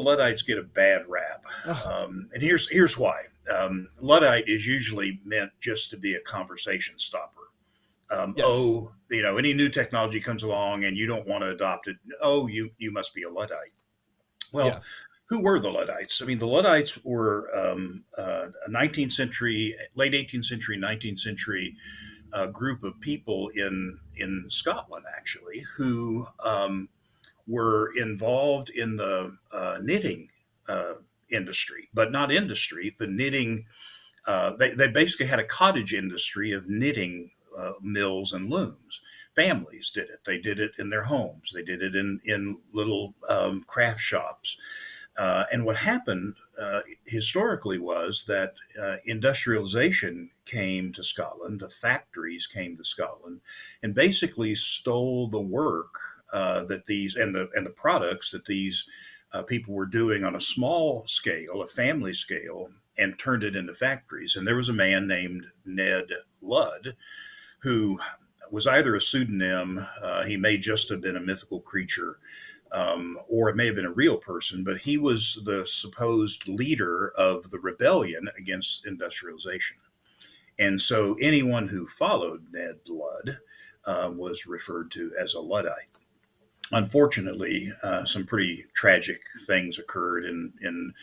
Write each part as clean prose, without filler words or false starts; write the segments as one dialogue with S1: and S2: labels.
S1: Luddites get a bad rap,
S2: Oh,
S1: and here's why. Luddite is usually meant just to be a conversation stopper.
S2: yes.
S1: Any new technology comes along and you don't want to adopt it. Oh, you must be a Luddite. Well,
S2: Yeah.
S1: who were the Luddites? I mean, the Luddites were a 19th century, late 18th century, 19th century group of people in Scotland, actually, who were involved in the knitting uh, industry, but not industry. The knitting, they basically had a cottage industry of knitting mills and looms. Families did it. They did it in their homes. They did it in little craft shops. And what happened historically was that industrialization came to Scotland, the factories came to Scotland, and basically stole the work that these and the products that these people were doing on a small scale, a family scale, and turned it into factories. And there was a man named Ned Ludd who was either a pseudonym, he may just have been a mythical creature, or it may have been a real person, but he was the supposed leader of the rebellion against industrialization. And so anyone who followed Ned Ludd was referred to as a Luddite. Unfortunately, some pretty tragic things occurred in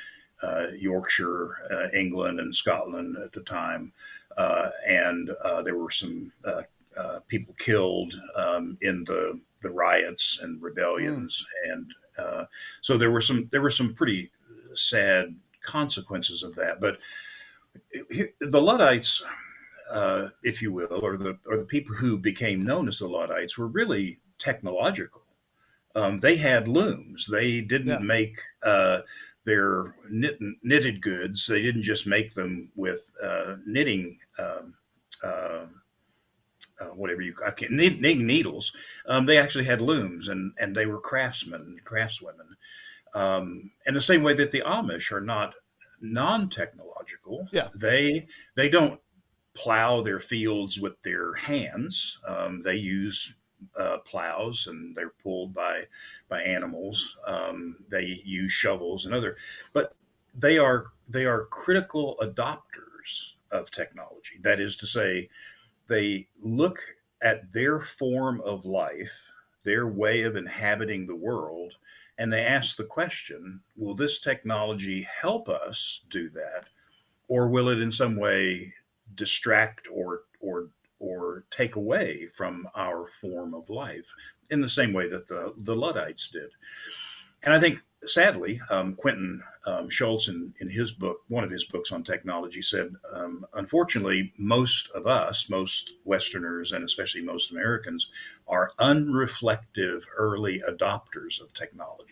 S1: Yorkshire, England, and Scotland at the time. And there were some people killed in the riots and
S2: Mm,
S1: rebellions, and so there were some pretty sad consequences of that. But the Luddites, if you will, or the people who became known as the Luddites, were really technological. They had looms. They didn't
S2: yeah.
S1: make their knitted goods. They didn't just make them with knitting. Uh, Whatever you I can't knitting needles. They actually had looms, and they were craftsmen, craftswomen. And the same way that the Amish are not non-technological,
S2: Yeah.
S1: they don't plow their fields with their hands. They use plows, and they're pulled by animals. They use shovels and other, but they are critical adopters of technology. That is to say, they look at their form of life, their way of inhabiting the world, and they ask the question, will this technology help us do that? Or will it in some way distract or take away from our form of life in the same way that the Luddites did? And I think, sadly, Quentin Schultz, in his book, one of his books on technology, said, unfortunately, most of us, most Westerners, and especially most Americans, are unreflective early adopters of technology.